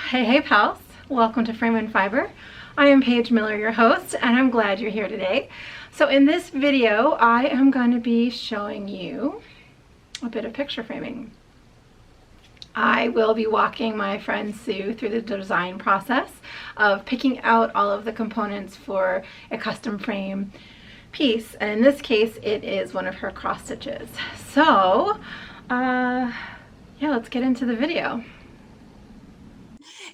Hey pals, welcome to Frame and Fiber. I am Paige Miller, your host, and I'm glad you're here today. So in this video, I am going to be showing you a bit of picture framing. I will be walking my friend Sue through the design process of picking out all of the components for a custom frame piece, and in this case it is one of her cross stitches. So yeah, let's get into the video.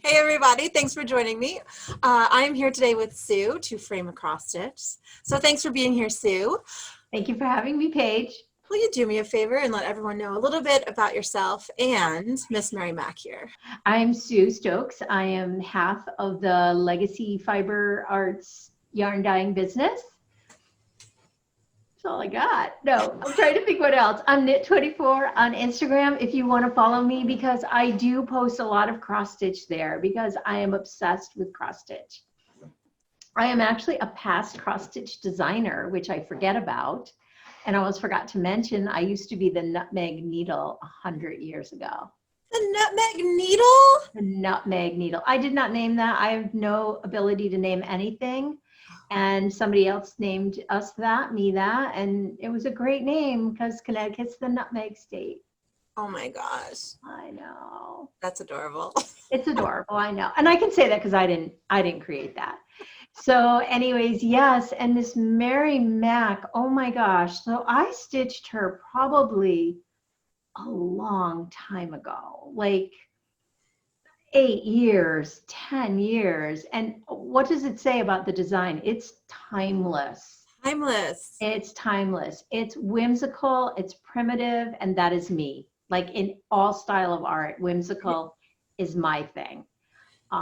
Hey everybody, thanks for joining me. I'm here today with Sue to frame a cross stitch. So thanks for being here, Sue. Thank you for having me, Paige. Will you do me a favor and let everyone know a little bit about yourself and Miss Mary Mack here? I'm Sue Stokes. I am half of the Legacy Fiber Arts yarn dyeing business. That's all I got. No, I'm trying to think what else. I'm Knit24 on Instagram if you want to follow me, because I do post a lot of cross stitch there because I am obsessed with cross stitch. I am actually a past cross stitch designer, which I forget about. And I almost forgot to mention, I used to be the nutmeg needle 100 years ago. The nutmeg needle? The nutmeg needle. I did not name that. I have no ability to name anything. And somebody else named us that, me that. And it was a great name because Connecticut's the nutmeg state. Oh my gosh. I know. That's adorable. It's adorable, I know. And I can say that because I didn't create that. So anyways, yes, and Miss Mary Mack, oh my gosh. So I stitched her probably a long time ago, like 8 years, 10 years. And what does it say about the design? It's timeless. Timeless. It's timeless. It's whimsical, it's primitive, and that is me. Like in all style of art, whimsical is my thing.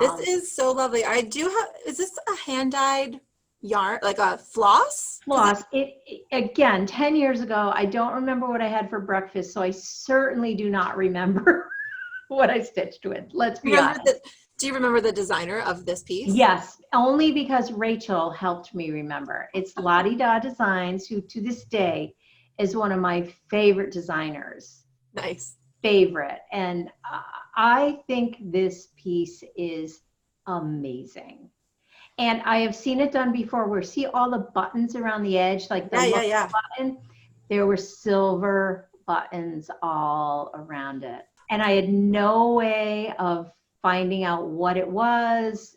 This is so lovely. I do have, is this a hand-dyed yarn, like a floss? Floss. Again, 10 years ago, I don't remember what I had for breakfast, so I certainly do not remember what I stitched with. Let's be honest. Do you remember the designer of this piece? Yes, only because Rachel helped me remember. It's Lottie Da Designs, who to this day is one of my favorite designers. Nice. Favorite. And I think this piece is amazing. And I have seen it done before where, see all the buttons around the edge, like the button? There were silver buttons all around it. And I had no way of finding out what it was,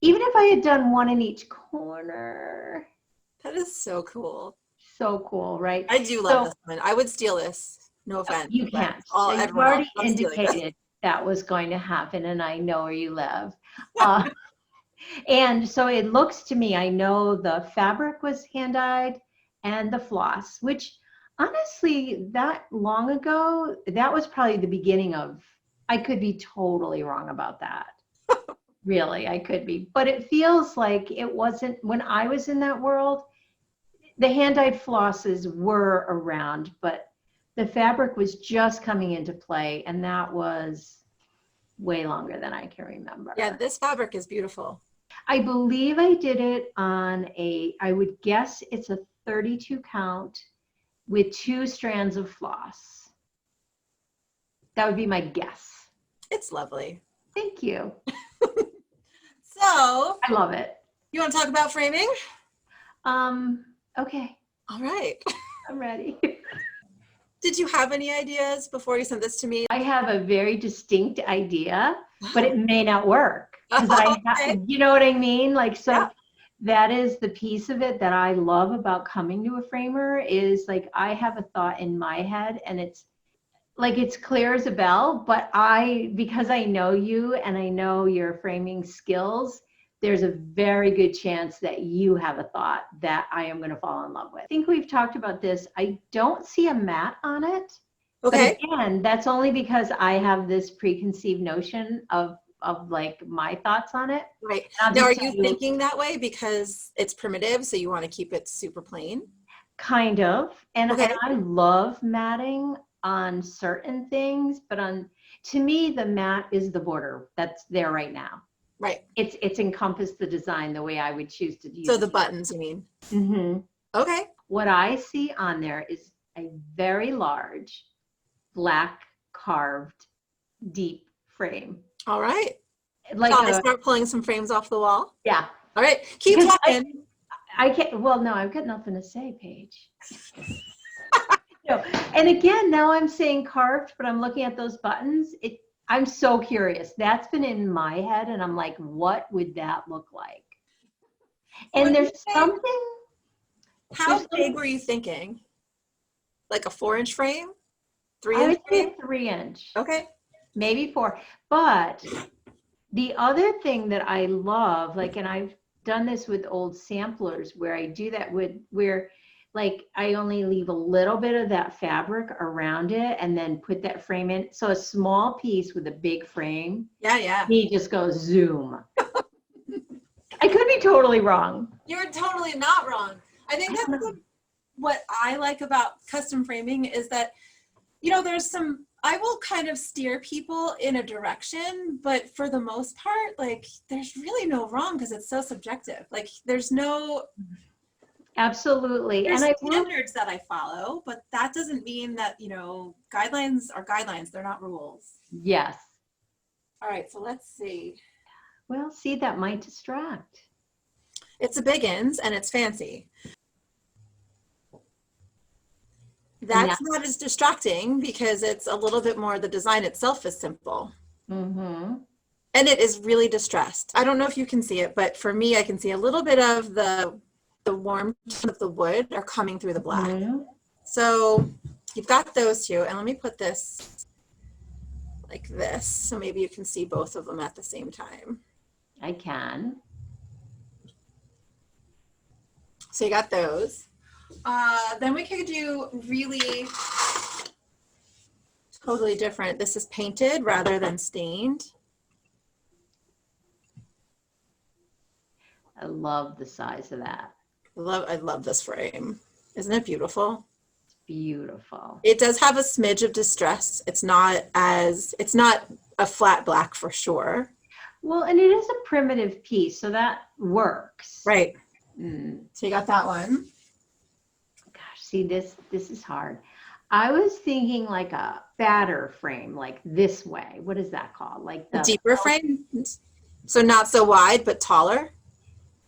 even if I had done one in each corner. That is so cool. So cool, right? I do love this one. I would steal this. No offense. You can't. You've already indicated that was going to happen, and I know where you live. And so it looks to me, I know the fabric was hand-dyed and the floss, which honestly, that long ago, that was probably the beginning of, I could be totally wrong about that. Really, I could be. But it feels like it wasn't, when I was in that world, the hand-dyed flosses were around, but the fabric was just coming into play, and that was way longer than I can remember. Yeah, this fabric is beautiful. I believe I did it on I would guess it's a 32 count with 2 strands of floss. That would be my guess. It's lovely. Thank you. So, I love it. You want to talk about framing? Okay. All right. I'm ready. Did you have any ideas before you sent this to me? I have a very distinct idea, but it may not work. Okay. You know what I mean? Like, so yeah. That is the piece of it that I love about coming to a framer, is like, I have a thought in my head and it's like, it's clear as a bell, but because I know you and I know your framing skills, there's a very good chance that you have a thought that I am going to fall in love with. I think we've talked about this. I don't see a mat on it. Okay. But again, that's only because I have this preconceived notion of like my thoughts on it. Right. Now, are you thinking that way because it's primitive, so you want to keep it super plain? Kind of. And, okay. And I love matting on certain things, but to me, the mat is the border that's there right now. Right. It's encompassed the design the way I would choose to use. So the buttons, you mean? Mm-hmm. Okay. What I see on there is a very large black carved deep frame. All right. like Shall I start pulling some frames off the wall? yeah. All right, keep Because talking. I can't, well, no, I've got nothing to say, Paige. No. And again, now I'm saying carved, but I'm looking at those buttons. I'm so curious. That's been in my head, and I'm like, what would that look like? And there's something. How big were you thinking? Like a 4-inch frame? 3-inch I would frame? say 3-inch. Okay. Maybe 4. But the other thing that I love, like, and I've done this with old samplers where I do that where like I only leave a little bit of that fabric around it and then put that frame in. So a small piece with a big frame. Yeah. He just goes zoom. I could be totally wrong. You're totally not wrong. I think that's what I like about custom framing is that, I will kind of steer people in a direction, but for the most part, like there's really no wrong because it's so subjective. Like there's Absolutely. there's And standards that I follow, but that doesn't mean that, guidelines are guidelines. They're not rules. yes. All right, so let's see. Well, see, that might distract. It's a Biggins and it's fancy. That's not as distracting because it's a little bit more, the design itself is simple. Mm-hmm. And it is really distressed. I don't know if you can see it, but for me, I can see a little bit of the warmth of the wood are coming through the black. Mm-hmm. So you've got those two. And let me put this like this. So maybe you can see both of them at the same time. I can. So you got those. Then we could do really totally different. This is painted rather than stained. I love the size of that. I love this frame. Isn't it beautiful? It's beautiful. It does have a smidge of distress. It's not a flat black for sure. Well, and it is a primitive piece, so that works. Right. Mm. So you got that one. Gosh, see, this is hard. I was thinking like a fatter frame, like this way. What is that called? Like the Deeper frame. So not so wide, but taller.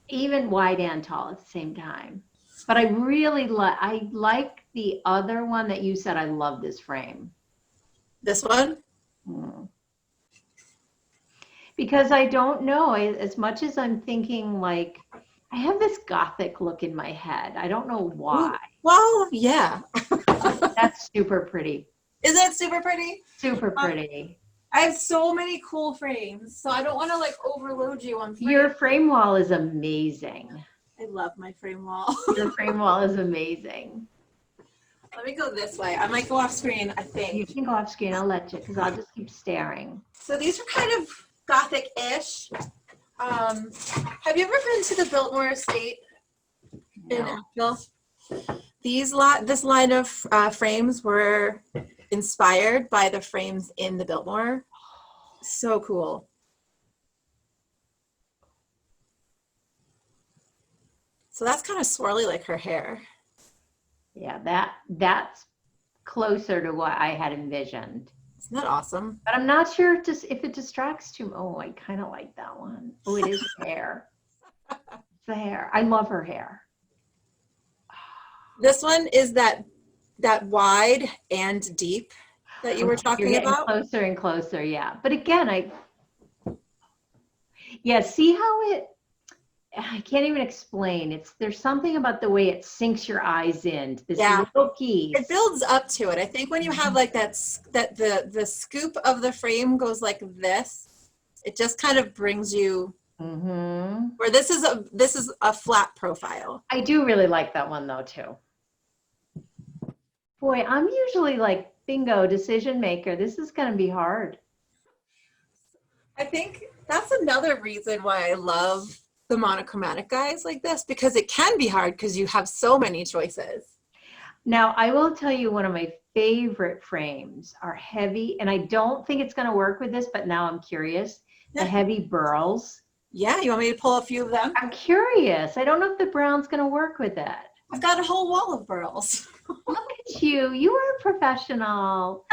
Even wide and tall at the same time. But I really like the other one that you said. I love this frame. This one? Because I don't know, as much as I'm thinking like, I have this Gothic look in my head. I don't know why. Well, yeah. That's super pretty. Isn't it super pretty? Super pretty. I have so many cool frames, so I don't want to like overload you on frames. Your frame wall is amazing. I love my frame wall. Your frame wall is amazing. Let me go this way. I might go off screen, I think. You can go off screen. I'll let you because I'll just keep staring. So these are kind of Gothic-ish. Have you ever been to the Biltmore Estate in Asheville? This line of frames were inspired by the frames in the Biltmore. So cool. So that's kind of swirly like her hair. Yeah, that's closer to what I had envisioned. Isn't that awesome? But I'm not sure if it distracts too. Oh, I kind of like that one. Oh, it is hair. It's the hair. I love her hair. This one is that wide and deep that you were talking about. Closer and closer, yeah. But again, see how I can't even explain. There's something about the way it sinks your eyes in. This little piece. It builds up to it. I think when you have like that the scoop of the frame goes like this, it just kind of brings you where this is a flat profile. I do really like that one though too. Boy, I'm usually like bingo decision maker. This is going to be hard. I think that's another reason why I love the monochromatic guys like this, because it can be hard because you have so many choices. Now, I will tell you one of my favorite frames are heavy, and I don't think it's going to work with this, but now I'm curious. The heavy burls. Yeah, you want me to pull a few of them? I'm curious. I don't know if the brown's going to work with it. I've got a whole wall of burls. Look at you. You are a professional.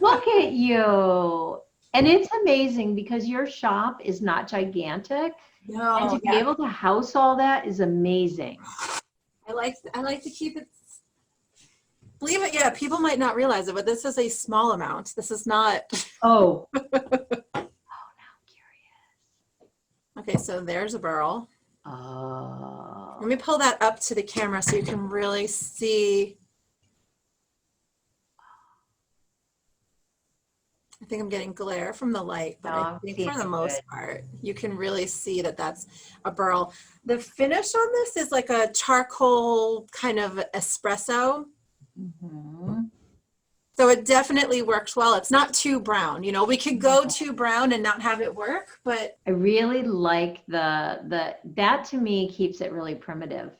Look at you. And it's amazing because your shop is not gigantic. And No, to be able to house all that is amazing. I like to keep it. Believe it, yeah, people might not realize it, but this is a small amount. This is not. Oh. Oh, now I'm curious. Okay, so there's a burl. Oh. Let me pull that up to the camera so you can really see. I think I'm getting glare from the light, but No, I I'm think seeing for the it most good. part, you can really see that that's a burl. The finish on this is like a charcoal kind of espresso. Mhm. So it definitely works well. It's not too brown. You know, we could go too brown and not have it work, but I really like that to me keeps it really primitive.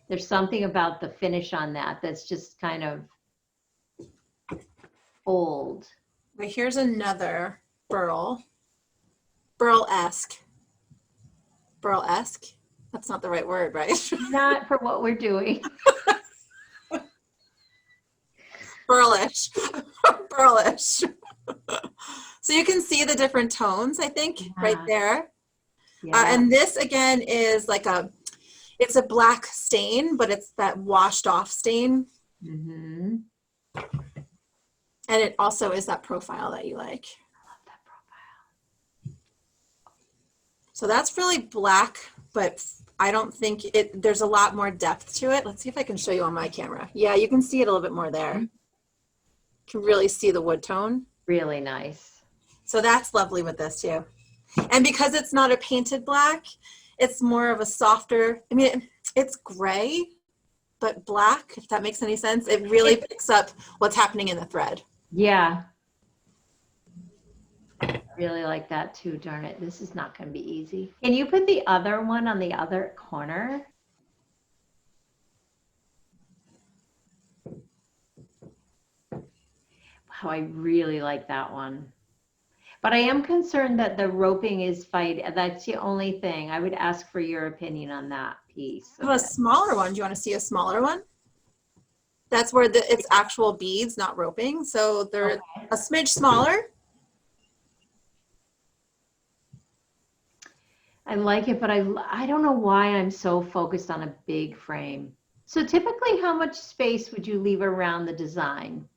There's something about the finish on that that's just kind of old. but here's another burl. Burl-esque. Burl-esque? That's not the right word, right? Not for what we're doing. Burlish. Burlish. So you can see the different tones, I think, right Yeah. there. Yeah. And this again is like it's a black stain, but it's that washed off stain. Mm-hmm. And it also is that profile that you like. I love that profile. So that's really black, but I don't think there's a lot more depth to it. Let's see if I can show you on my camera. Yeah, you can see it a little bit more there. You can really see the wood tone. Really nice. So that's lovely with this too. And because it's not a painted black, it's more of a softer, I mean, it's gray, but black, if that makes any sense. It really picks up what's happening in the thread. Yeah. I really like that too, darn it. This is not going to be easy. Can you put the other one on the other corner? Wow, I really like that one. But I am concerned that the roping is fight. That's the only thing. I would ask for your opinion on that piece. I have a smaller one. Do you want to see a smaller one? That's where it's actual beads, not roping. So they're a smidge smaller. I like it, but I don't know why I'm so focused on a big frame. So typically, how much space would you leave around the design?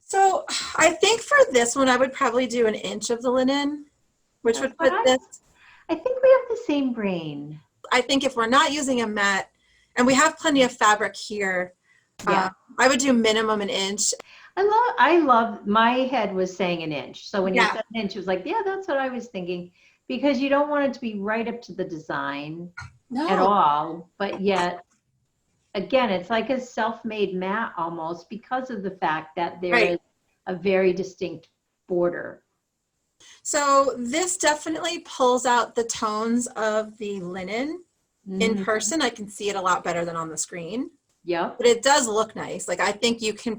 So I think for this one, I would probably do 1 inch of the linen, which would put this. I think we have the same brain. I think if we're not using a mat, and we have plenty of fabric here, Yeah. I would do minimum 1 inch. I love, my head was saying 1 inch. So when you Yeah. said 1 inch, it was like, yeah, that's what I was thinking. Because you don't want it to be right up to the design at all. But yet, again, it's like a self-made mat almost because of the fact that there is a very distinct border. So this definitely pulls out the tones of the linen. In person. I can see it a lot better than on the screen. Yep. But it does look nice. Like I think you can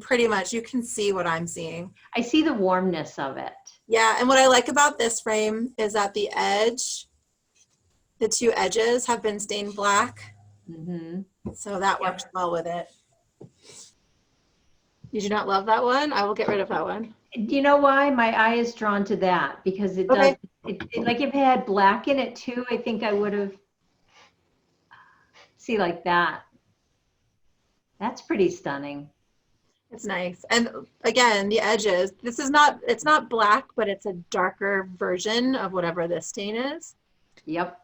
you can see what I'm seeing. I see the warmness of it. Yeah, and what I like about this frame is that the two edges have been stained black. So that works well with it. You do not love that one? I will get rid of that one. Do you know why? My eye is drawn to that because it does, like if it had black in it too, I think I would have, see like that. That's pretty stunning. It's nice. And again, the edges, it's not black, but it's a darker version of whatever this stain is. Yep,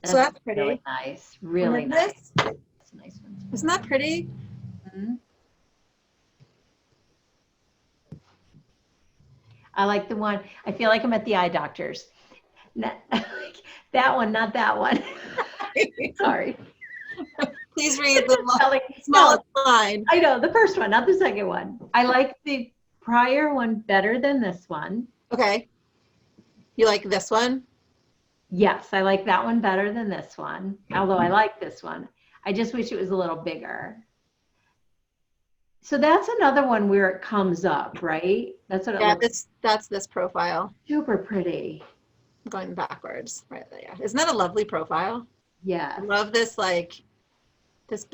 so that's pretty. Really nice. Really nice. That's a nice one. Isn't that pretty? I like the one, I feel like I'm at the eye doctor's. That one, not that one. Sorry. Please read the smallest line. I know, the first one, not the second one. I like the prior one better than this one. Okay. You like this one? Yes, I like that one better than this one. Although I like this one. I just wish it was a little bigger. So that's another one where it comes up, right? That's what it looks. That's this profile. Super pretty. I'm going backwards. Right there. Yeah. Isn't that a lovely profile? Yeah. I love this, like this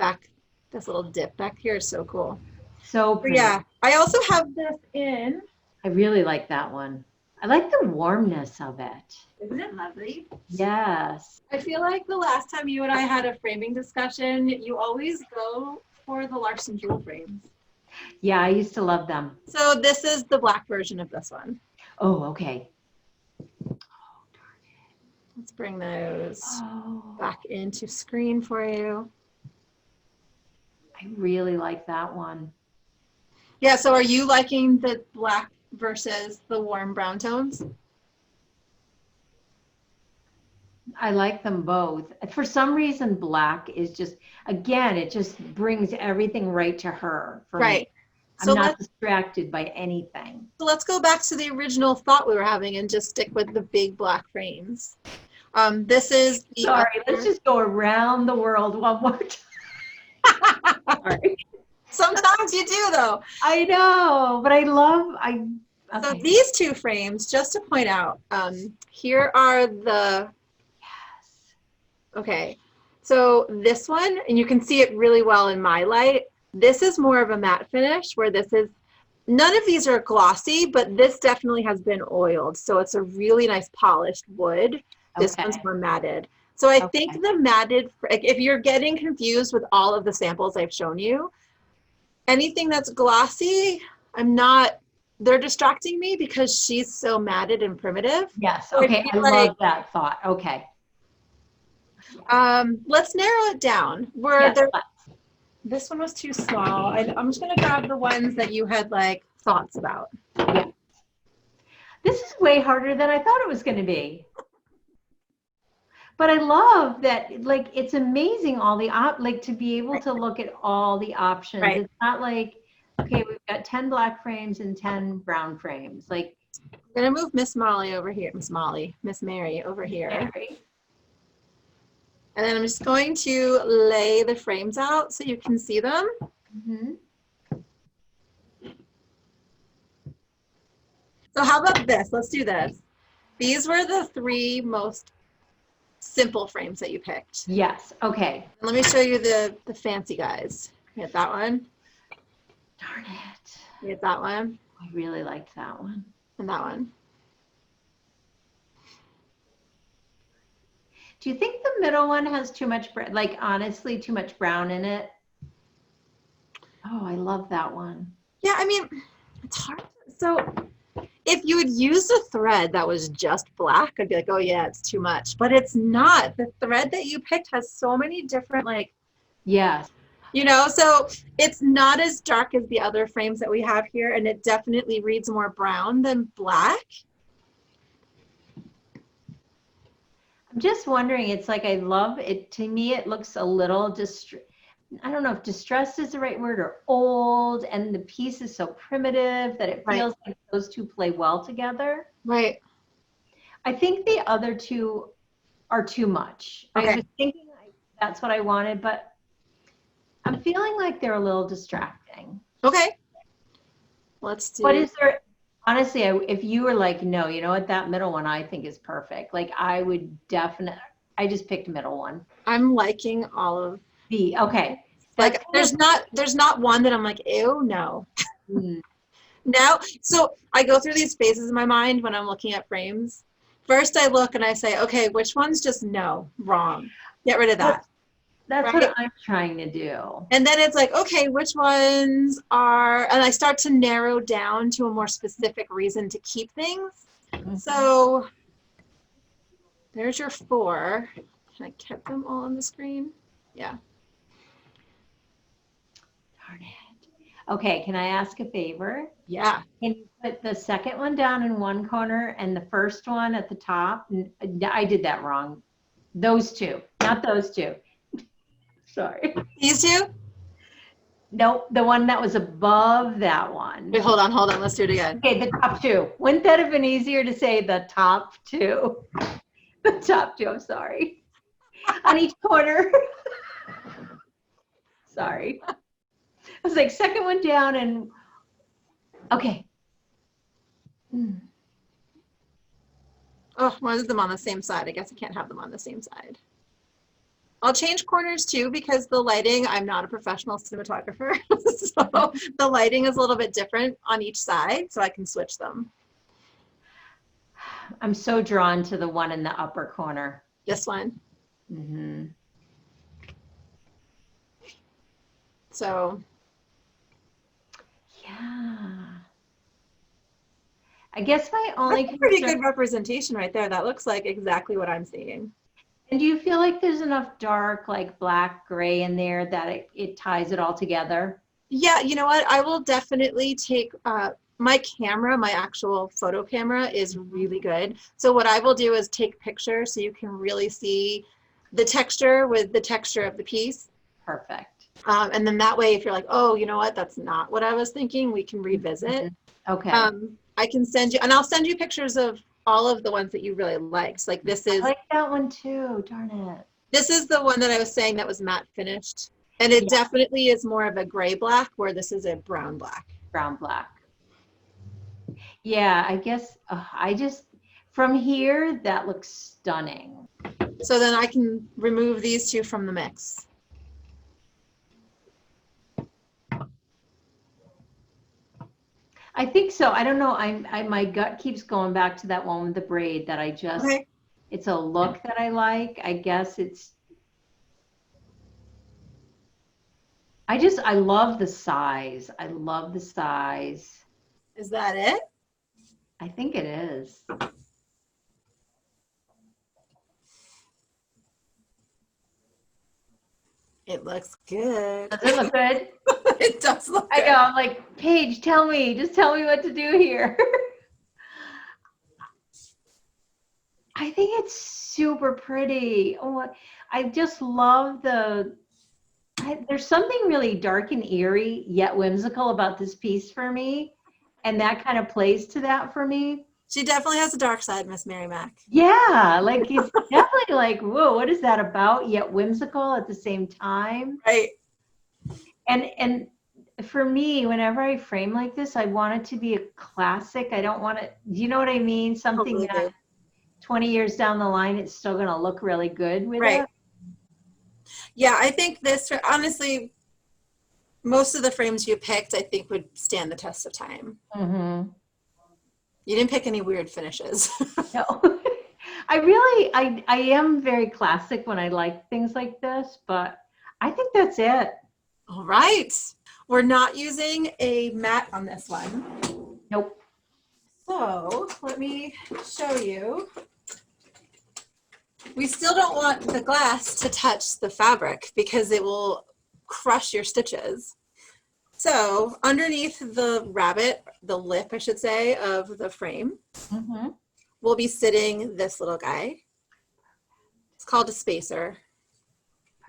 little dip back here is so cool. So pretty. Yeah, I also have this in. I really like that one. I like the warmness of it. Isn't it lovely? Yes. I feel like the last time you and I had a framing discussion, you always go for the Larson jewel frames. Yeah, I used to love them. So this is the black version of this one. Oh, okay. Let's bring those Oh, back into screen for you. I really like that one. Yeah, so are you liking the black versus the warm brown tones? I like them both. For some reason, black is just, again, it just brings everything right to her for Right. me. So I'm not distracted by anything. So let's go back to the original thought we were having and just stick with the big black frames. This is the Sorry, let's just go around the world one more time. Sorry. Sometimes you do though. I know, but So okay. these two frames, just to point out, here are the, Yes. okay, so this one, and you can see it really well in my light, this is more of a matte finish where this is, none of these are glossy, but this definitely has been oiled. So it's a really nice polished wood. This Okay. one's more matted. So I think the matted, if you're getting confused with all of the samples I've shown you, anything that's glossy, they're distracting me because she's so matted and primitive. Yes. So Okay. I love that thought. Okay. Let's narrow it down. Yes, This one was too small. I'm just going to grab the ones that you had like thoughts about. yeah. This is way harder than I thought it was going to be. But I love that, like, it's amazing all the like to be able to look at all the options. Right. It's not like, okay, we've got 10 black frames and 10 brown frames. Like, I'm going to move Miss Mary over here. Mary. And then I'm just going to lay the frames out so you can see them. Mm-hmm. So how about this? Let's do this. These were the 3 most simple frames that you picked. Yes. Okay. Let me show you the fancy guys. You get that one. Darn it. You get that one. I really liked that one. And that one. Do you think the middle one has too much, like, honestly, too much brown in it? Oh, I love that one. Yeah, I mean, it's hard. So if you would use a thread that was just black, I'd be like, oh yeah, it's too much. But it's not. The thread that you picked has so many different, like, yes. you know, so it's not as dark as the other frames that we have here, and it definitely reads more brown than black. I'm just wondering, it's like, I love it. To me, it looks a little I don't know if distressed is the right word, or old, and the piece is so primitive that it feels like those two play well together. Right. I think the other two are too much. Okay. I was thinking that's what I wanted, but I'm feeling like they're a little distracting. Okay. Let's do. What is there? Honestly, if you were like, no, you know what, that middle one I think is perfect. Like, I would definitely, I just picked middle one. I'm liking all of okay. Like, there's not one that I'm like, ew, no. Mm. No. So I go through these phases in my mind when I'm looking at frames. First, I look and I say, okay, which one's just no, wrong? Get rid of that. That's right? what I'm trying to do. And then it's like, okay, which ones are, and I start to narrow down to a more specific reason to keep things. Mm-hmm. So there's your 4. Can I get them all on the screen? Yeah. Darn it. Okay, can I ask a favor? Yeah. Can you put the second one down in one corner and the first one at the top? I did that wrong. Those two, not those two. Sorry. These 2? Nope, the one that was above that one. Wait, hold on. Let's do it again. Okay, the top 2. Wouldn't that have been easier to say the top 2? The top 2, I'm sorry. On each corner. Sorry. I was like, second one down and, okay. Oh, one of them on the same side. I guess I can't have them on the same side. I'll change corners too because the lighting, I'm not a professional cinematographer. So the lighting is a little bit different on each side, so I can switch them. I'm so drawn to the one in the upper corner. This one. Mm-hmm. So Yeah. I guess my only that's a pretty concern, good representation right there. That looks like exactly what I'm seeing. and do you feel like there's enough dark, like black, gray in there that it ties it all together? Yeah, you know what? I will definitely take my camera, my actual photo camera is really good. So what I will do is take pictures so you can really see the texture with the texture of the piece. Perfect. And then that way, if you're like, oh, you know what? That's not what I was thinking, we can revisit. Okay. I can send you, and I'll send you pictures of all of the ones that you really liked. Like this I is like that one too. Darn it. the one that I was saying that was matte finished. And it Yeah. definitely is more of a gray black, where this is a brown black. Brown black. Yeah, I guess from here, that looks stunning. So then I can remove these two from the mix. I think so. I don't know. My gut keeps going back to that one with the braid that I just, Okay. it's a look that I like. I guess I love the size. I love the size. Is that it? I think it is. It looks good. Does it look good? It does look I good. know. I'm like, Paige, just tell me what to do here. I think it's super pretty. Oh, I just love there's something really dark and eerie yet whimsical about this piece for me. And that kind of plays to that for me. She definitely has a dark side, Miss Mary Mack. Yeah, like it's definitely like, whoa, what is that about? Yet whimsical at the same time. Right. And for me, whenever I frame like this, I want it to be a classic. I don't want it, do you know what I mean? Something Totally that do. 20 years down the line, it's still going to look really good with Right. it. Yeah, I think this, honestly, most of the frames you picked, I think would stand the test of time. Mm-hmm. You didn't pick any weird finishes. No. I am very classic when I like things like this, but I think that's it. All right. We're not using a mat on this one. Nope. So let me show you. We still don't want the glass to touch the fabric because it will crush your stitches. So underneath the rabbit, the lip, I should say, of the frame, Mm-hmm. will be sitting this little guy. It's called a spacer.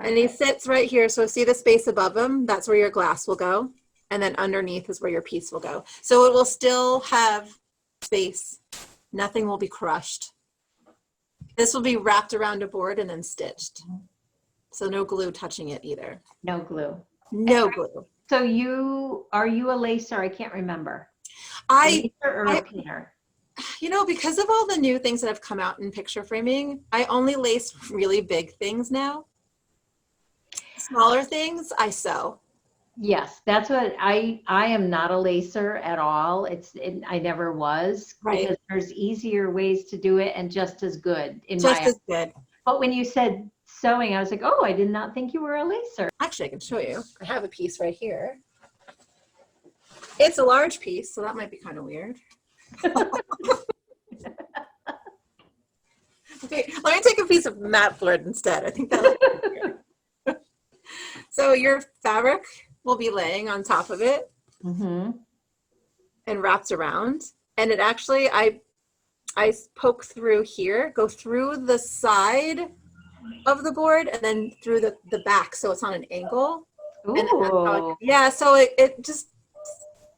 And he sits right here. So see the space above him? That's where your glass will go. And then underneath is where your piece will go. So it will still have space. Nothing will be crushed. This will be wrapped around a board and then stitched. So no glue touching it either. No glue. No glue. So are you a lacer? I can't remember. I Lacer or a pinner? because of all the new things that have come out in picture framing, I only lace really big things now. Smaller things, I sew. Yes, that's what I am not a lacer at all. I never was, Right. because there's easier ways to do it and just as good in Just my as good. But when you said sewing, I was like, oh, I did not think you were a lacer. Actually, I can show you. I have a piece right here. It's a large piece, so that might be kind of weird. Okay, let me take a piece of matte thread instead. I think that looks weird. So your fabric will be laying on top of it Mm-hmm. and wrapped around. And it actually, I poke through here, go through the side of the board and then through the back, so it's on an angle. And then that's how yeah, so it just,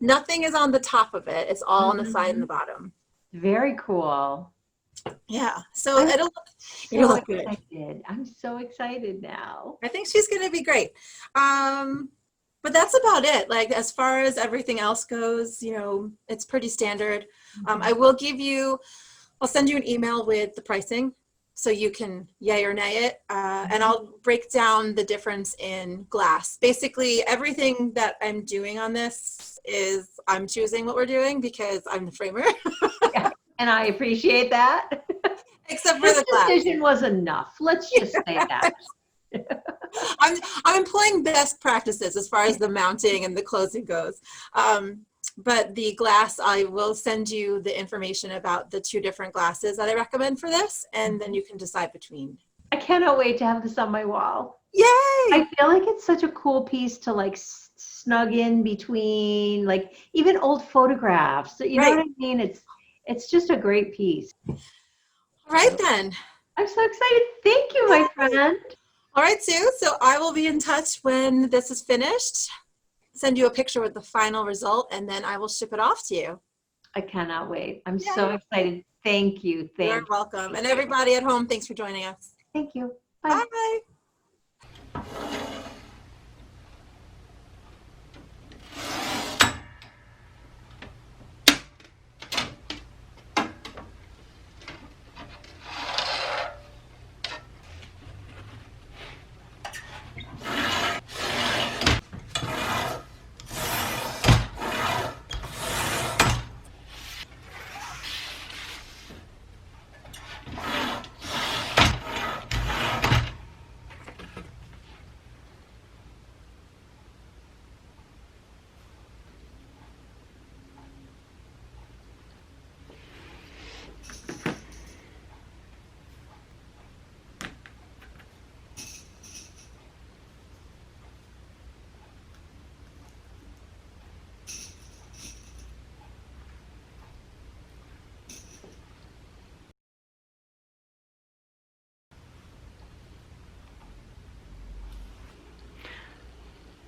nothing is on the top of it. It's all on the side and the bottom. Very cool. Yeah, so it'll So look good. excited. I'm so excited now. I think she's going to be great. But that's about it. Like, as far as everything else goes, it's pretty standard. I will I'll send you an email with the pricing. so you can yay or nay it. And I'll break down the difference in glass. Basically, everything that I'm doing on this is I'm choosing what we're doing because I'm the framer, Yeah, and I appreciate that. except for This the glass. decision was enough. Let's just say that. I'm employing best practices as far as the mounting and the closing goes. But the glass, I will send you the information about the 2 different glasses that I recommend for this, and then you can decide between. I cannot wait to have this on my wall. Yay! I feel like it's such a cool piece to like snug in between, like even old photographs. You know Right. what I mean? It's just a great piece. All right then. I'm so excited. Thank you, my friend. All right, Sue. So I will be in touch when this is finished. Send you a picture with the final result, and then I will ship it off to you. I cannot wait. I'm Yay. so excited. Thank you. You're Thank you. welcome. And everybody at home, thanks for joining us. Thank you. Bye. Bye.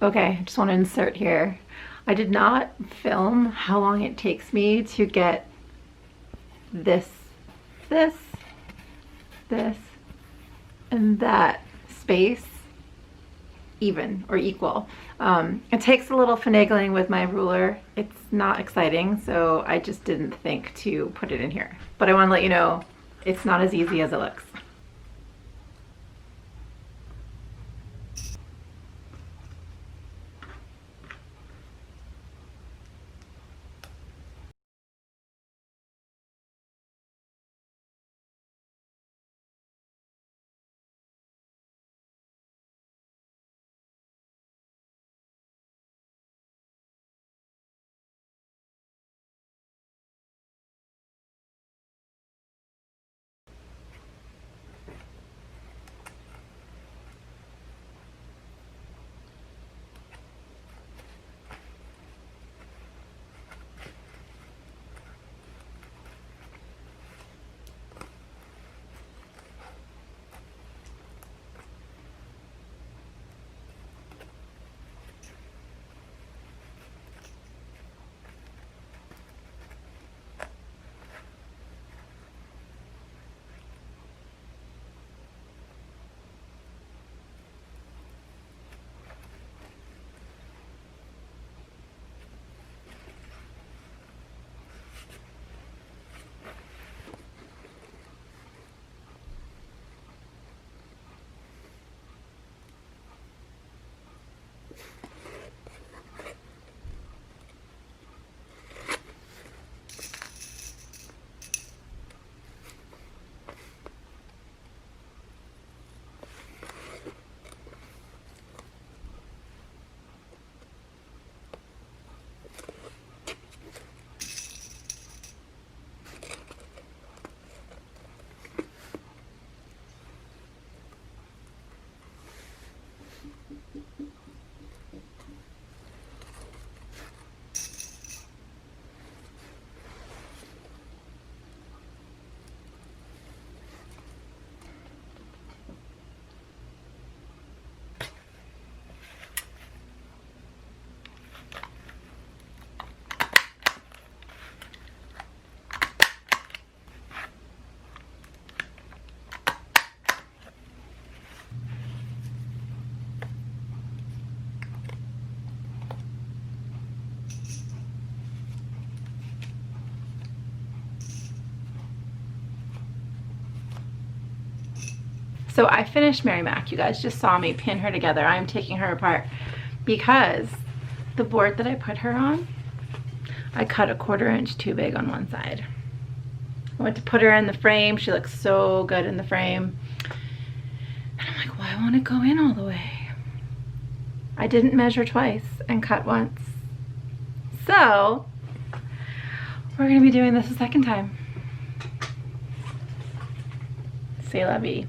Okay, I just want to insert here. I did not film how long it takes me to get this, this, and that space even or equal. It takes a little finagling with my ruler. It's not exciting, so I just didn't think to put it in here. But I want to let you know it's not as easy as it looks. So I finished Mary Mack. You guys just saw me pin her together. I'm taking her apart because the board that I put her on, I cut a 1/4 inch too big on one side. I went to put her in the frame. She looks so good in the frame. And I'm like, well, I want to go in all the way. I didn't measure twice and cut once. So we're going to be doing this a second time. C'est la vie.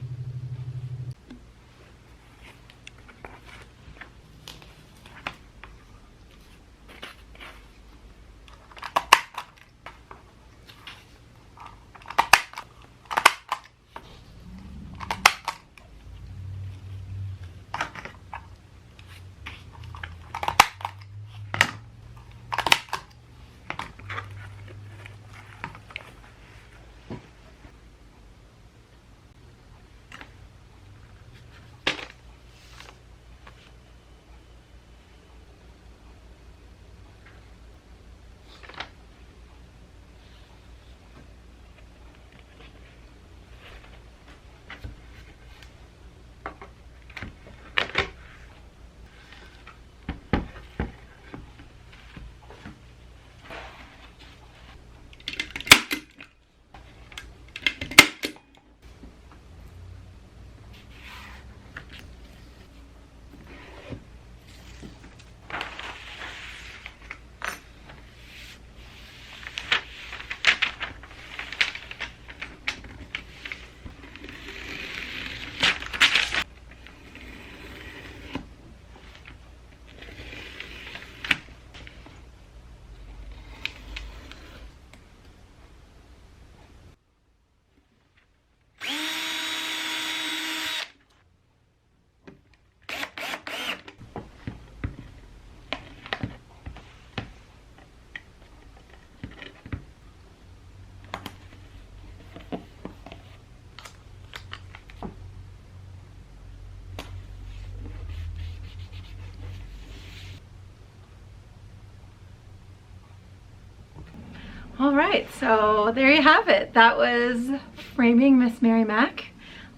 All right, so there you have it. That was framing Miss Mary Mack.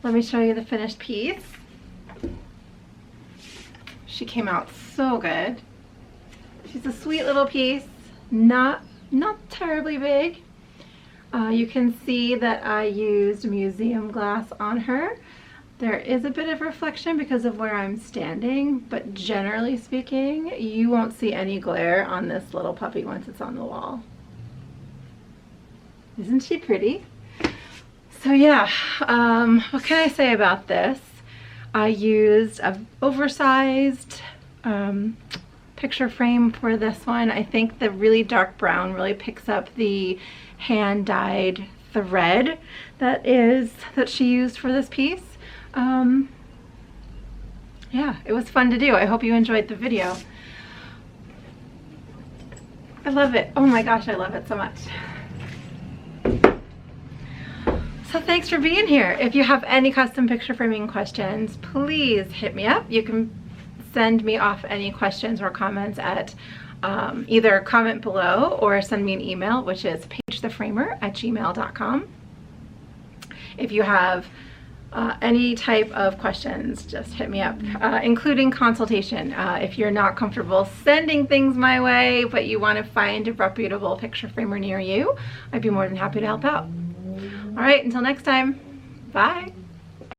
Let me show you the finished piece. She came out so good. She's a sweet little piece, not terribly big. You can see that I used museum glass on her. There is a bit of reflection because of where I'm standing, but generally speaking, you won't see any glare on this little puppy once it's on the wall. Isn't she pretty? So yeah, what can I say about this? I used an oversized picture frame for this one. I think the really dark brown really picks up the hand-dyed thread that she used for this piece. Yeah, it was fun to do. I hope you enjoyed the video. I love it. Oh my gosh, I love it so much. So thanks for being here. If you have any custom picture framing questions, please hit me up. You can send me off any questions or comments at either comment below or send me an email, which is pagetheframer@gmail.com. If you have any type of questions, just hit me up, including consultation. If you're not comfortable sending things my way, but you want to find a reputable picture framer near you, I'd be more than happy to help out. All right, until next time, bye.